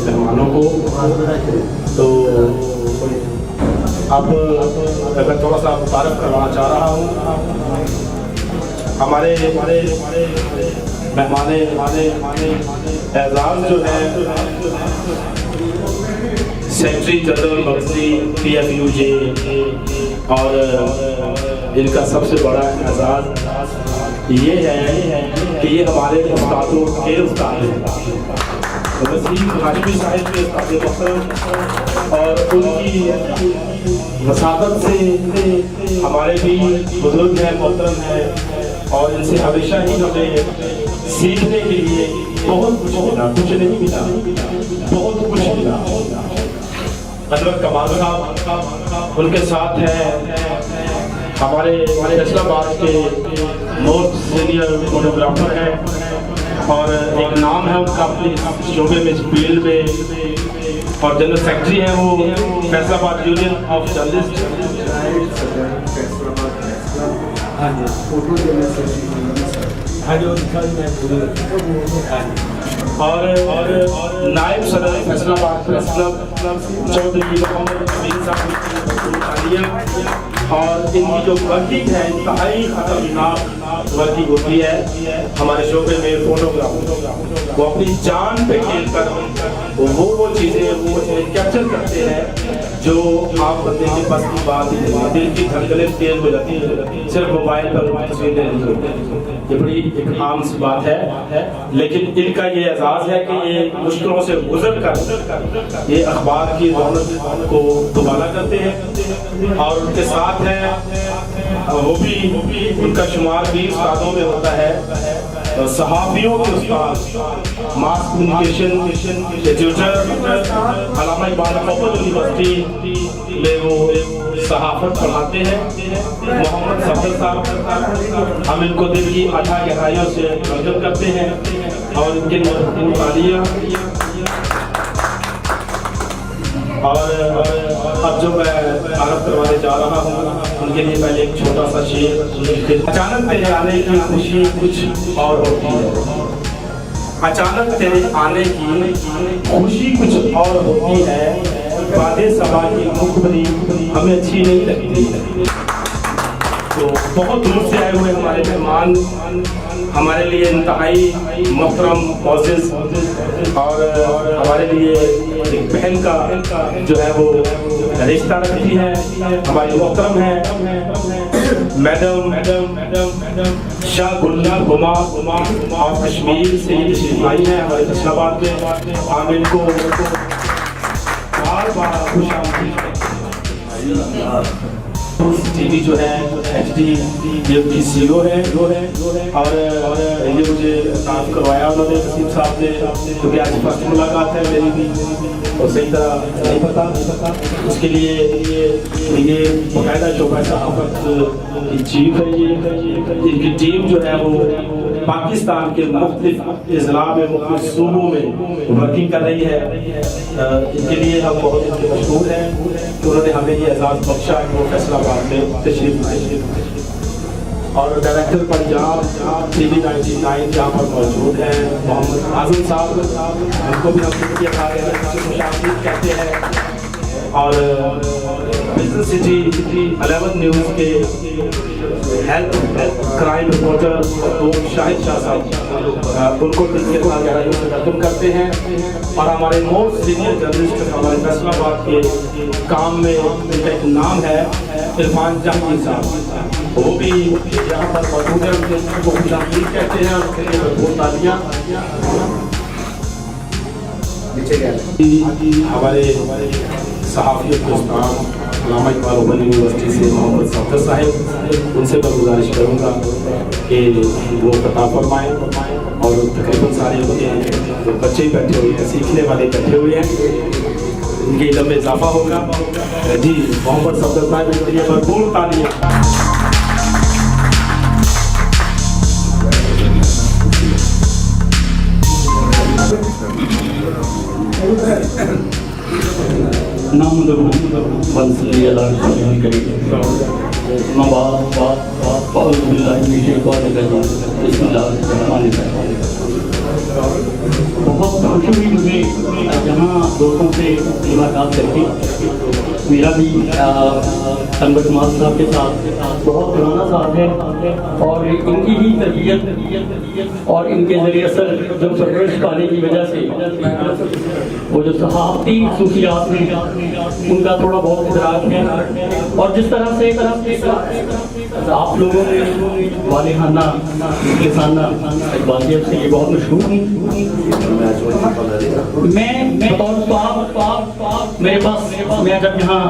मेहमानों को। तो अब मैं थोड़ा सा तारीफ करवाना चाह रहा हूँ। हमारे मेहमान एजाज जो है सेक्रेटरी जनरल मर्कजी PFUJ, और इनका सबसे बड़ा एजाज ये है कि ये हमारे उस्तादों के उस्ताद हैं, वसीम हाशमी साहिब के उस्ताद मोहतरम, और उनकी वसादत से हमारे भी बुजुर्ग हैं, मोहतरम हैं, और इनसे हमेशा ही हमें सीखने के लिए बहुत कुछ मिला, कुछ नहीं मिला, बहुत कुछ मिला। अनवर कमाल साहब उनके साथ हैं, हमारे फैसलाबाद के मोस्ट सीनियर फोटोग्राफर हैं, और एक नाम है उनका अपने शोबे में, फील्ड में, और जनरल सेक्रेटरी हैं वो फैसलाबाद यूनियन ऑफ जर्नलिस्ट। और नायब सदर फैसलाबाद प्रेस क्लब चौधरी मोहम्मद अमीन साहब, और इनकी जो वर्किंग है इंतहाई खतरनाक वर्किंग होती है हमारे शोबे में फोटोग्राफर, वो अपनी जान पे खेल कर वो चीज़ें वो कैप्चर करते हैं जो आप बंदे के पास की बात ही नहीं, दिल की धड़कनें तेज हो जाती है सिर्फ मोबाइल पर तस्वीरें नहीं होती। ये बड़ी एक आम सी बात है, लेकिन इनका ये एजाज़ है कि ये मुश्किलों से गुजर कर ये अखबार की रौनक को दुबारा करते हैं, और उनके साथ है वो भी उनका शुमार भी उस्तादों में होता है, सहाफियों के उस्ताद, मास कम्युनिकेशन के ट्यूटर, अल्लामा इकबाल मोहम्मद यूनिवर्सिटी में वो सहाफत पढ़ाते हैं, मोहम्मद सफदर साहब, हम इनको दिल की अथाह गहराइयों से वेलकम करते हैं, और इनके तालियां। और अब जो मैं तारफ करवाने जा रहा हूँ उनके लिए पहले एक छोटा सा शेर। अचानक तेरे आने की खुशी कुछ और होती है, अचानक तेरे आने की खुशी कुछ और होती है, बातें सभा की मुखबरी हमें अच्छी नहीं लगती। तो बहुत दूर से आए हुए हमारे मेहमान हमारे लिए इंतहाई मोहतरम मोअज़्ज़िज़, और हमारे लिए एक बहन का जो है वो रिश्ता रखती है, हमारी मोहतरम है मैडम शाह गुल्ला गुमा ऑफ कश्मीर से आई है हमारे फैसलाबाद में। हम इनको बार बार खुश आमदीद TV जो है HD की CEO है, और ये मुझे काम करवाया उन्होंने वसीम साहब ने, क्योंकि आज फर्स्ट मुलाकात है मेरी भी, और सही तरह नहीं पता, उसके लिए ये बाकायदा शोबा सहाफत की चीफ है। ये इनकी टीम जो है वो पाकिस्तान के मुख्तलिफ इज़ला में, मुख्तलिफ सूबों में वर्किंग कर रही है। इनके लिए हम बहुत इनके मशहूर हैं कि उन्होंने हमें ये एजाज़ बख्शा कि वो फैसलाबाद में तशरीफ लाए, और डायरेक्टर पंजाब TV 99 यहाँ पर मौजूद हैं मोहम्मद आज़म साहब, उनको भी हम शुक्रिया कहते हैं, और बिजनेस सिटी 11 न्यूज़ के health crime reporter Shahid Shah साहब, उनको वेलकम करते हैं, और हमारे मोस्ट सीनियर जर्नलिस्ट हमारे फैसलाबाद के काम में उनका एक नाम है इरफान जहांगीर साहब, वो भी यहाँ पर मौजूद है, उनको खुश आमदीद कहते हैं, उनके लिए भरपूर तालियां। हमारे सहाफियत के उस्ताद अल्लामा इकबाल ओपन यूनिवर्सिटी से मोहम्मद सफदर साहिब, उनसे मैं गुजारिश करूँगा कि वो खिताब फरमाएँ, और तकरीबन सारे उनके जो बच्चे बैठे हुए हैं, सीखने वाले बैठे हुए हैं, उनके इल्म में इजाफा होगा। जी मोहम्मद सफदर साहिब के लिए भरपूर तालियां। बहुत खुशी हुई मुझे यहाँ दोस्तों से मुलाकात करके। मेरा भी अनवर कुमार साहब के साथ बहुत पुराना साथ है और इनकी ही तरबियत और इनके ज़रिए असर जो परवरिश पाने की वजह से वो जो सहाफ़ती सूफियात हैं उनका थोड़ा बहुत इदराक है। और जिस तरह से आप लोगों ने वालिहाना लिसाना इकबालियत से ये बहुत मशहूर हूँ। मैं बतौर ख्वाब मेरे पास मैं जब यहाँ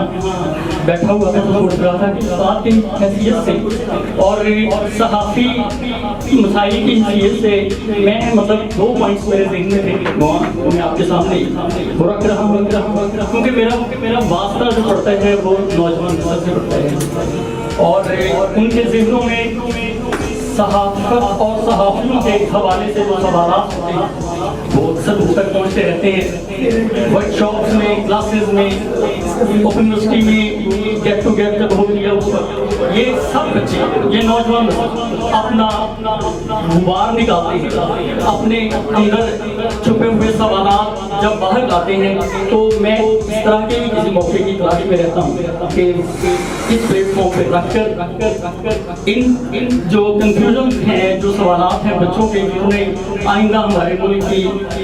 बैठा हुआ था तो सोच रहा था कि बात की हैसियत से और सहाफ़ी मसाइल की हैसियत से मैं मतलब 2 पॉइंट्स मेरे जहन में थे वो मैं आपके सामने रख रहा हूँ क्योंकि मेरा वास्ता जो पड़ता है वो नौजवान नस्ल से पड़ता है और उनके ज़हनों में सहाफ़त और सहाफ़ियों के हवाले से जो सवालात होते हैं वो अक्सर मुझ तक पहुँचते रहते हैं। वर्कशॉप्स में, क्लासेस में, ओपन यूनिवर्सिटी में गेट टू गेट जब होती है उस वक्त ये सब बच्चे, ये नौजवान अपना गुबार निकालते हैं, अपने अंदर छुपे हुए सवालात जब बाहर लाते हैं। तो मैं इस तरह के किसी मौके की तलाश में रहता हूँ कि इस प्लेटफॉर्म पे रखकर इन जो कंफ्यूजन हैं, जो सवालात हैं बच्चों के जिन्होंने आइंदा हमारे मुल्क की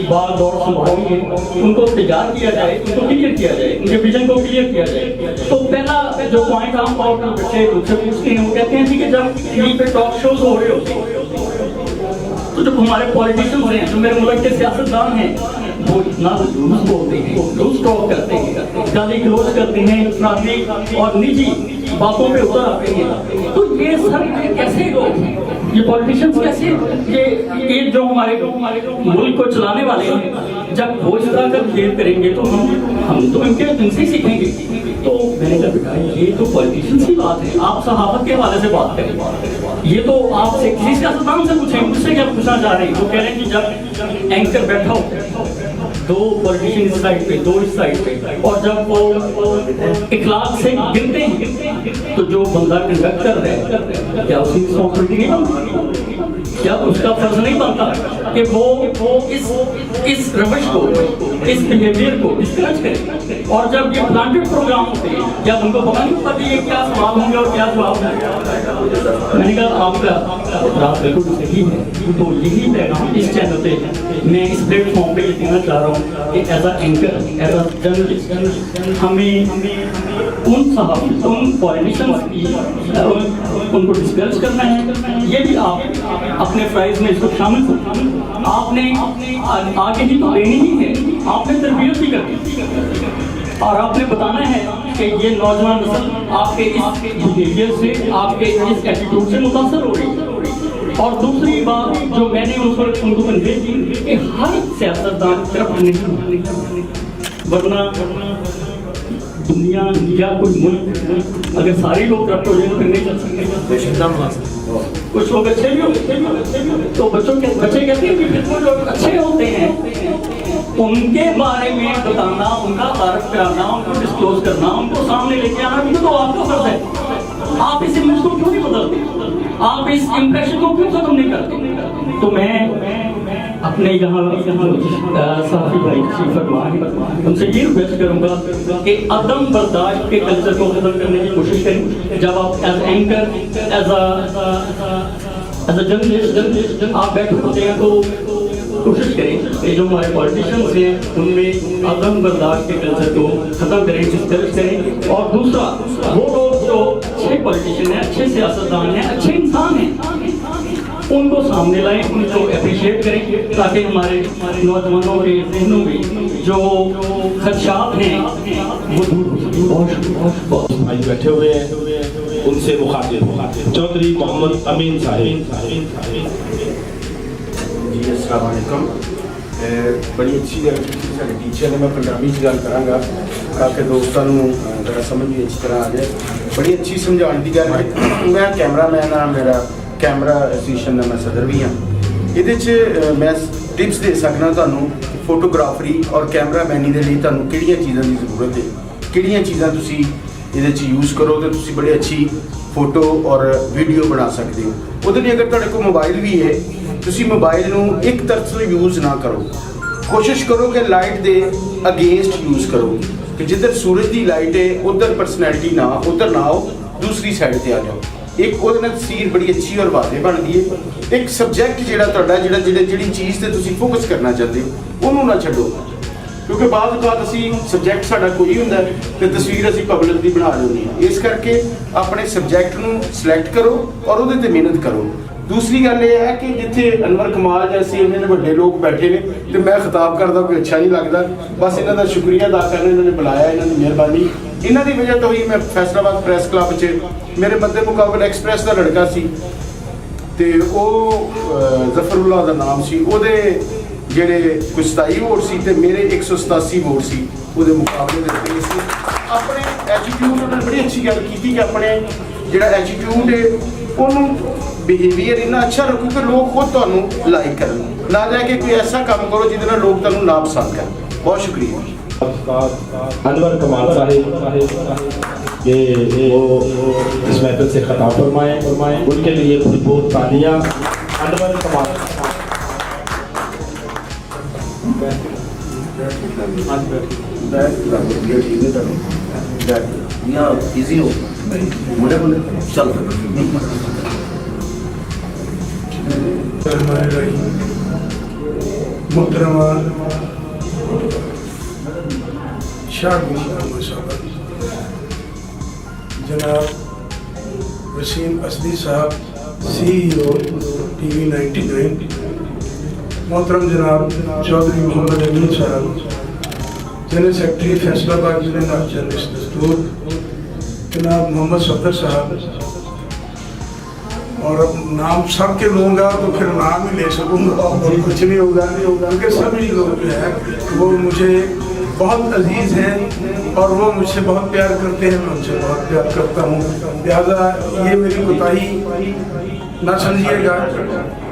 बाल दौड़ संभाली है उनको तैयार किया जाए, उनको क्लियर किया जाए, उनके विजन को क्लियर किया जाए। तो पहला जो पॉइंट हम और बच्चे मुझसे पूछते हैं वो कहते हैं कि जब टीवी पे टॉक शोज हो रहे होते हैं तो जब हमारे पॉलिटिशियंस हैं, जो मेरे मुल्क के सियासतदान हैं, वो इतना लूज बोलते हैं, लूज टॉक करते हैं, गाली गलौज करते हैं, इफ्रादी और निजी बातों पे उतर आते हैं। तो ये सब कैसे लोग, ये पॉलिटिशियंस कैसे, ये जो हमारे मुल्क को चलाने वाले हैं, जब वो इस तरह का खेल करेंगे तो हम तो इनसे सीखेंगे। तो मैंने कहा बेटा ये तो पॉलिटिशियंस की बात है, आप सहाफ़त के हवाले से बात करें, ये तो आपसे किसी सियासतदान से पूछें, मुझसे क्या पूछना चाह रहे हैं। वो कह रहे हैं कि जब एंकर बैठा हो 2 पॉलिटिशियन इस साइड पे, 2 इस साइड पे, और जब वो इखलाक से गिनते हैं तो जो बंदा कंडक्ट कर रहा है क्या उसकी रिस्पॉन्सिबिलिटी नहीं बनती, क्या उसका फर्ज नहीं बनता कि वो इस रवश को, इस बिहेवियर को डिस्करेज करे। और जब ये प्लांटेड प्रोग्राम होते हैं क्या उनको पता नहीं होता कि ये क्या सवाल होंगे और क्या जवाब होंगे। मैंने कहा आपका रात बिल्कुल सही है। तो यही पैगाम इस चैनल पे मैं इस प्लेटफॉर्म पे ये देना चाह रहा हूँ कि as a anchor, as a journalist हमें उन पॉलिटिशियंस की उनको डिस्करेज करना है। ये भी आप अपने फ्राइज में इसको शामिल करो। आपने आगे ही तो देनी ही है, आपने तरबियत भी करनी है और आपने बताना है कि ये नौजवान नस्ल आपके इस बिहेवियर से, आपके इस एटीट्यूड से मुतासर हो रही है। और दूसरी बात जो मैंने उस वक्त उनको कन्वे की कि हर सियासतदान तरफ नहीं, वरना दुनिया या कोई मुल्क अगर सारे लोग तरफ हो जाए तो फिर नहीं चल सकते। कुछ लोग अच्छे भी होते हैं तो बच्चे कहते हैं कि फिर वो लोग अच्छे होते हैं उनके बारे में बताना, उनका तारफ कराना, उनको डिस्क्लोज करना, उनको सामने लेके आना भी तो आपका फर्ज है। आप इस इमेज को क्यों नहीं बदलते, आप इस इंप्रेशन को क्यों खत्म नहीं करते। तो मैं अपने यहाँ साफी भाई फरमान उनसे ये रिक्वेस्ट करूँगा कि अदम बर्दाश्त के कल्चर को खत्म करने की कोशिश करें। जब आप as anchor, as a journalist आप बैठे होते हैं तो कोशिश करें कि जो हमारे पॉलिटिशियंस हैं उनमें अदम बर्दाश्त के कल्चर को खत्म करें, डिस्करेज करें। और दूसरा, वो लोग जो अच्छे पॉलिटिशियन हैं, अच्छे सियासतदान हैं, अच्छे इंसान हैं, उनको सामने लाएं, उनको अप्रिशिएट करें ताकि हमारे नौजवानों के जहनों में जो खदशात हैं वो दूर हो। आज बैठे हुए हैं उनसे मुखातिब चौधरी मोहम्मद अमीन साहिब। जी अस्सलाम वालेकुम। बड़ी अच्छी गल साढ़े टीचर ने, मैं पंजाबी गल कराँगा ताकि दोस्तों जरा समझ भी अच्छी तरह आ जाए। बड़ी अच्छी समझाने की गल है। मैं कैमरामैन हाँ, मेरा कैमरा एसोसीएशन का मैं सदर भी हाँ। ये मैं टिप्स दे सकना तुहानू फोटोग्राफरी और कैमरामैनी के लिए तुहानू किहड़ियां चीज़ों की जरूरत है, किहड़ियां चीज़ां तुसी ये यूज़ करो तो तुसी बड़ी अच्छी ਫੋਟੋ ਔਰ ਵੀਡੀਓ ਬਣਾ ਸਕਦੇ ਹੋ। ਉਹਦੇ ਲਈ ਅਗਰ ਤੁਹਾਡੇ ਕੋਲ ਮੋਬਾਈਲ ਵੀ ਹੈ, ਤੁਸੀਂ ਮੋਬਾਈਲ ਨੂੰ ਇੱਕ ਤਰਫ ਤੋਂ ਯੂਜ਼ ਨਾ ਕਰੋ, ਕੋਸ਼ਿਸ਼ ਕਰੋ ਕਿ ਲਾਈਟ ਦੇ ਅਗੇਂਸਟ ਯੂਜ਼ ਕਰੋ, ਕਿ ਜਿੱਧਰ ਸੂਰਜ ਦੀ ਲਾਈਟ ਹੈ ਉਧਰ ਪਰਸਨੈਲਿਟੀ ਨਾ, ਉਧਰ ਨਾ ਆਓ, ਦੂਸਰੀ ਸਾਈਡ ਤੇ ਆ ਜਾਓ। ਇੱਕ ਉਹਦੇ ਨਾਲ ਤਸਵੀਰ ਬੜੀ ਅੱਛੀ ਔਰ ਵਾضح ਬਣਦੀ ਹੈ। ਇੱਕ ਸਬਜੈਕਟ ਜਿਹੜਾ ਤੁਹਾਡਾ ਜਿਹੜੀ ਚੀਜ਼ ਤੇ ਤੁਸੀਂ ਫੋਕਸ ਕਰਨਾ ਚਾਹੁੰਦੇ ਹੋ ਉਹਨੂੰ ਨਾ ਛੱਡੋ, ਕਿਉਂਕਿ ਬਾਅਦ ਬਾਅਦ ਅਸੀਂ ਸਬਜੈਕਟ ਸਾਡਾ ਕੋਈ ਹੁੰਦਾ ਤੇ ਤਸਵੀਰ ਅਸੀਂ ਪਬਲਿਕ ਦੀ ਬਣਾ ਲੈਂਦੇ ਹਾਂ। ਇਸ ਕਰਕੇ ਆਪਣੇ ਸਬਜੈਕਟ ਨੂੰ ਸਿਲੈਕਟ ਕਰੋ ਔਰ ਉਹਦੇ ਤੇ ਮਿਹਨਤ ਕਰੋ। ਦੂਸਰੀ ਗੱਲ ਇਹ ਹੈ ਕਿ ਜਿੱਥੇ ਅਨਵਰ ਕਮਾਲ ਜੈਸੇ ਇਹਨਾਂ ਨੇ ਵੱਡੇ ਲੋਕ ਬੈਠੇ ਨੇ ਤੇ ਮੈਂ ਖਿਤਾਬ ਕਰਦਾ ਕੋਈ ਅੱਛਾ ਨਹੀਂ ਲੱਗਦਾ, ਬਸ ਇਹਨਾਂ ਦਾ ਸ਼ੁਕਰੀਆ ਅਦਾ ਕਰਨਾ, ਇਹਨਾਂ ਨੇ ਬੁਲਾਇਆ, ਇਹਨਾਂ ਦੀ ਮਿਹਰਬਾਨੀ। ਇਹਨਾਂ ਦੀ ਵਜ੍ਹਾ ਤੋਂ ਹੀ ਮੈਂ ਫੈਸਲਾਬਾਦ ਪ੍ਰੈਸ ਕਲੱਬ 'ਚ ਮੇਰੇ ਮੱਦੇ ਮੁਕਾਬਲ ਐਕਸਪ੍ਰੈਸ ਦਾ ਲੜਕਾ ਸੀ ਤੇ ਉਹ ਜ਼ਫਰੁੱਲਾ ਦਾ ਨਾਮ ਸੀ, ਉਹਦੇ ਜਿਹੜੇ ਕੋਈ 27 ਵੋਟ ਸੀ ਤੇ ਮੇਰੇ 187 ਵੋਟ ਸੀ ਉਹਦੇ ਮੁਕਾਬਲੇ ਦੇ ਵਿੱਚ। ਸੀ ਆਪਣੇ ਐਟੀਟਿਊਡ ਉਹਨੇ ਬੜੀ ਅੱਛੀ ਗੱਲ ਕੀਤੀ ਕਿ ਆਪਣੇ ਜਿਹੜਾ ਐਟੀਟਿਊਡ ਹੈ ਉਹਨੂੰ ਬਿਹੇਵੀਅਰ ਇੰਨਾ ਅੱਛਾ ਰੱਖੋ ਕਿ ਲੋਕ ਖੁਦ ਤੁਹਾਨੂੰ ਲਾਈਕ ਕਰਨ, ਨਾ ਜਾ ਕੇ ਕੋਈ ਐਸਾ ਕੰਮ ਕਰੋ ਜਿਹਦੇ ਨਾਲ ਲੋਕ ਤੁਹਾਨੂੰ ਨਾ ਪਸੰਦ ਕਰਨ। ਬਹੁਤ ਸ਼ੁਕਰੀਆ। अनवर कमाल साहिब ये वो इस महफिल से खिताब फरमाए, उनके लिए बहुत तालियां। अनवर कमाल इजी हो मुझे बोले चल मुहतरमा जनाब वसीम असदी साहब CEO TV 99, मोहतरम जनाब चौधरी मोहम्मद अमीन साहब जनरल सेक्रेटरी फैसलाबाद जिले जर्नलिस्ट दस्तूर, जनाब मोहम्मद सफदर साहब, और अब नाम सब के लूँगा तो फिर नाम ही ले सकूँगा और कुछ नहीं होगा क्योंकि सभी लोग जो है वो मुझे बहुत अजीज़ हैं और वो मुझसे बहुत प्यार करते हैं, मैं उनसे बहुत प्यार करता हूँ। लिहाजा ये मेरी कोताही ना समझिएगा,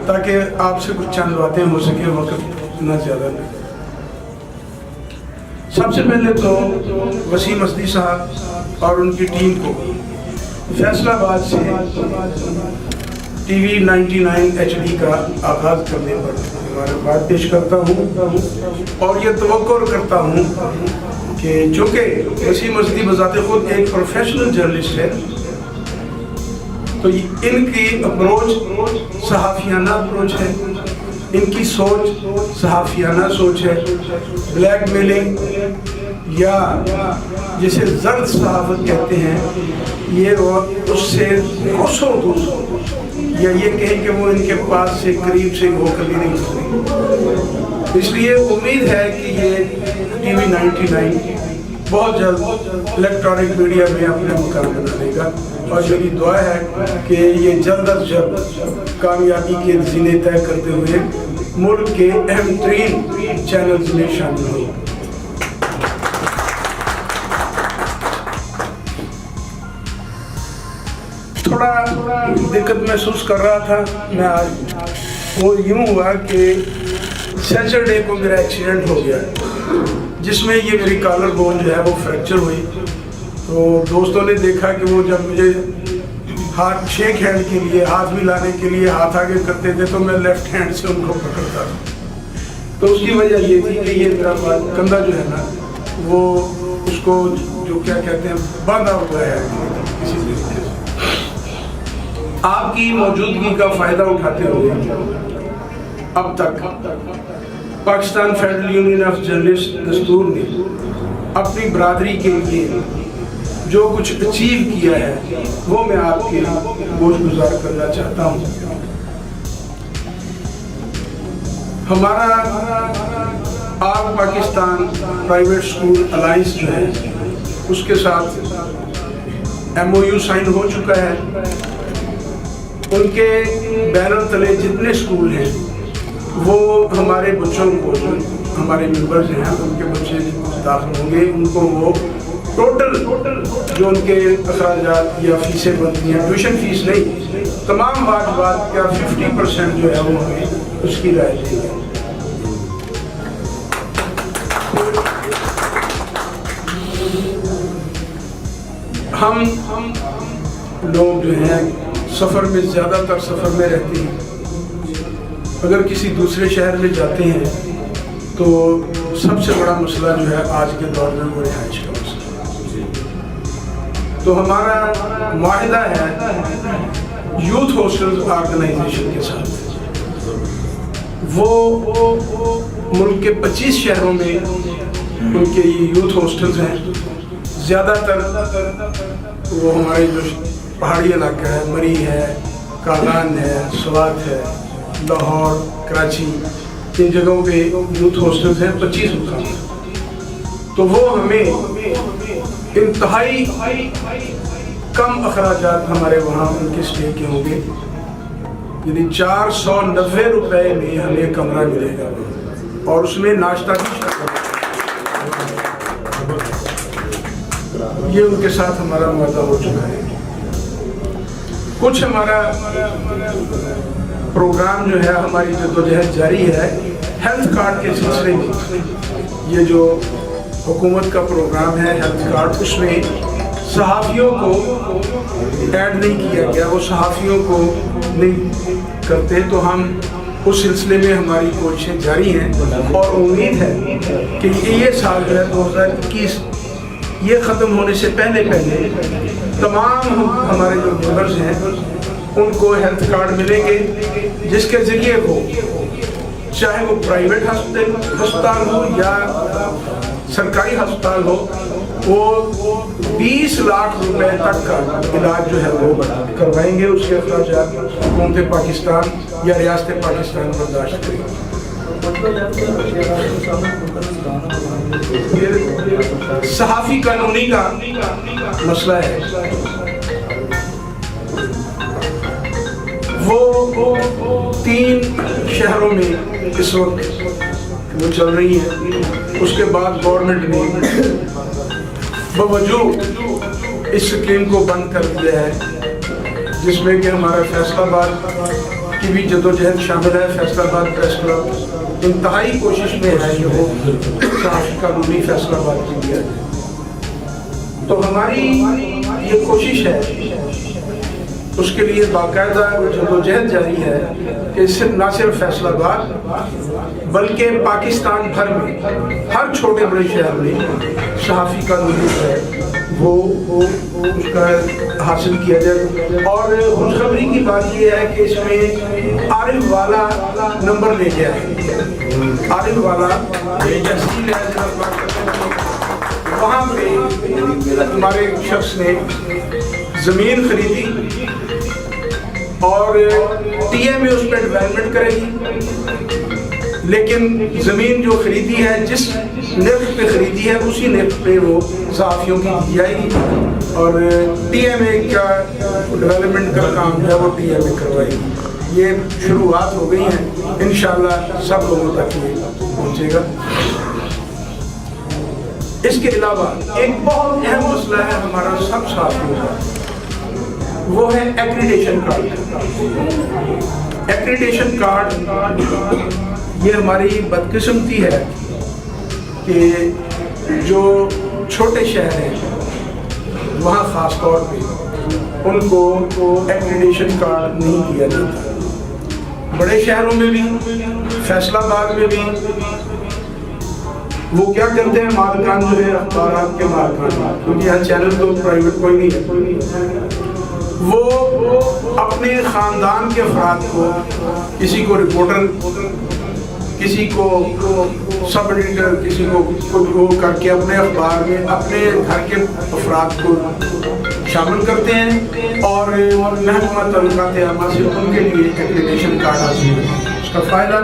ताकि आपसे कुछ चंद बातें हो सके, वक्त ना ज़्यादा नहीं। सबसे पहले तो वसीम असदी साहब और उनकी टीम को फैसलाबाद से TV 99 HD का आगाज़ करने पर मुबारकबाद पेश करता हूँ और ये तवक्कुर करता हूँ कि चूँकि वसीम असदी बज़ाते खुद एक प्रोफेशनल जर्नलिस्ट है, तो इनकी अप्रोच सहाफ़ियाना अप्रोच है, इनकी सोच सहाफ़ियाना सोच है। ब्लैक मेलिंग या जिसे जर्द सहाफ़त कहते हैं, ये उससे कोसों दूर, या ये कहें कि वो इनके पास से करीब से वो कभी नहीं गुजरी। इसलिए उम्मीद है कि ये TV 99 बहुत जल्द इलेक्ट्रॉनिक मीडिया में अपना मुकाम बना लेगा और मेरी दुआ है कि ये जल्द अज जल्द कामयाबी के ज़ीने तय करते हुए मुल्क के अहम तरीन चैनल्स में शामिल हो। थोड़ा दिक्कत महसूस कर रहा था मैं आज, वो यूँ हुआ कि सैटरडे को मेरा एक्सीडेंट हो गया जिसमें ये मेरी कॉलर बोन जो है वो फ्रैक्चर हुई। तो दोस्तों ने देखा कि वो जब मुझे हाथ शेक हैंड के लिए, हाथ मिलाने के लिए हाथ आगे करते थे तो मैं लेफ्ट हैंड से उनको पकड़ता था। तो उसकी वजह ये थी कि ये मेरा कंधा जो है ना वो उसको जो क्या कहते हैं बांधा हुआ है किसी तरीके से। आपकी मौजूदगी का फ़ायदा उठाते हुए अब तक Pakistan federal union of journalist दस्तूर ने अपनी बरादरी के लिए जो कुछ अचीव किया है वो मैं आपके गोशगुजार करना चाहता हूँ। हमारा आप पाकिस्तान प्राइवेट स्कूल अलाइंस जो है उसके साथ MOU साइन हो चुका है। उनके बैनर तले जितने स्कूल हैं वो हमारे बच्चों को, हमारे मेंबर्स हैं उनके बच्चे दाखिल होंगे, उनको वो टोटल जो उनके अखराजात या फीसें बनती हैं, ट्यूशन फीस नहीं, तमाम वाजबात का 50% जो है वो हमें उसकी राय देंगे। हम लोग जो हैं सफ़र में ज़्यादातर सफ़र में रहते हैं, अगर किसी दूसरे शहर में जाते हैं तो सबसे बड़ा मसला जो है आज के दौर में वो रिहाइश का मसला। तो हमारा माहिदा है यूथ हॉस्टल्स ऑर्गेनाइजेशन के साथ, वो मुल्क के 25 शहरों में उनके ये यूथ हॉस्टल्स हैं। ज़्यादातर वो हमारे जो पहाड़ी इलाका है, मरी है, कागान है, स्वात है, लाहौर, कराची, इन जगहों पे यूथ हॉस्टल्स हैं 25 मुकाम। तो वो हमें इंतहाई कम अखराजात हमारे वहाँ उनके स्टे के होंगे, यानी 490 रुपए में हमें कमरा मिलेगा और उसमें नाश्ता भी शामिल है। ये उनके साथ हमारा वादा हो चुका है। कुछ हमारा प्रोग्राम जो है, हमारी जद्दोजहद जारी है हेल्थ कार्ड के सिलसिले में। ये जो हुकूमत का प्रोग्राम है हेल्थ कार्ड, उसमें सहाफ़ियों को ऐड नहीं किया गया, वो सहाफ़ियों को नहीं करते, तो हम उस सिलसिले में हमारी कोशिशें जारी हैं और उम्मीद है कि ये साल जो है 2021 ये ख़त्म होने से पहले तमाम हमारे जो मेंबर्स हैं उनको हेल्थ कार्ड मिलेंगे, जिसके ज़रिए वो चाहे वो प्राइवेट अस्पताल हो या सरकारी अस्पताल हो, वो 20 लाख रुपए तक का इलाज जो है वो करवाएंगे। उसके अखराजात हुकूमत पाकिस्तान या रियासत पाकिस्तान बर्दाश्त करेगी। सहाफ़ी कानूनी का मसला है, वो 3 शहरों में इस वक्त वो चल रही है। उसके बाद गवर्नमेंट ने बावजूद इस स्कीम को बंद कर दिया है, जिसमें कि हमारा फैसलाबाद की भी जद्दोजहद शामिल है। फैसलाबाद प्रेस क्लब इंतहाई कोशिश में है कि वो सहाफ़ी कानूनी फैसलाबाद की दिया जाए। तो हमारी ये कोशिश है, उसके लिए बाकायदा जद्दोजहद जारी है कि सिर्फ ना सिर्फ फैसलाबाद बल्कि पाकिस्तान भर में हर छोटे बड़े शहर में सहाफ़ी कानूनी है वो उसका हासिल किया जाए। और खुशखबरी की बात यह है कि इसमें आरिफ वाला नंबर ले गया है। आरिफ वाला वहाँ पे हमारे शख्स ने ज़मीन खरीदी और टीएमए उस पर डेवलपमेंट करेगी, लेकिन ज़मीन जो खरीदी है जिस निर्ख पे खरीदी है उसी निर्ख पे वो सहाफ़ियों की दी जाएगी और टीएमए का डेवलपमेंट का काम है वो टीएमए करवाएगी। ये शुरुआत हो गई है, इंशाअल्लाह सब लोगों तक ये पहुँचेगा। इसके अलावा एक बहुत अहम मसला है हमारा सब सहाफ़ियों का, वो है एक्रीडेशन कार्ड। एक्रीडेशन कार्ड ये हमारी बदकिस्मती है कि जो छोटे शहर हैं वहाँ ख़ास तौर पे उनको एक्रीडेशन कार्ड नहीं दिया जाता। बड़े शहरों में भी, फैसलाबाद में भी वो क्या करते हैं, मालकान जो है अखबारात के मालकान, क्योंकि यहाँ चैनल तो प्राइवेट कोई नहीं है, वो अपने ख़ानदान के अफराद को, किसी को रिपोर्टर, किसी को सब एडिटर, किसी को वो करके अपने अखबार में अपने घर के अफराद को शामिल करते हैं और महकमा तलुकात आमा से उनके लिए एक्रीडेशन कार्ड हासिल है। उसका फ़ायदा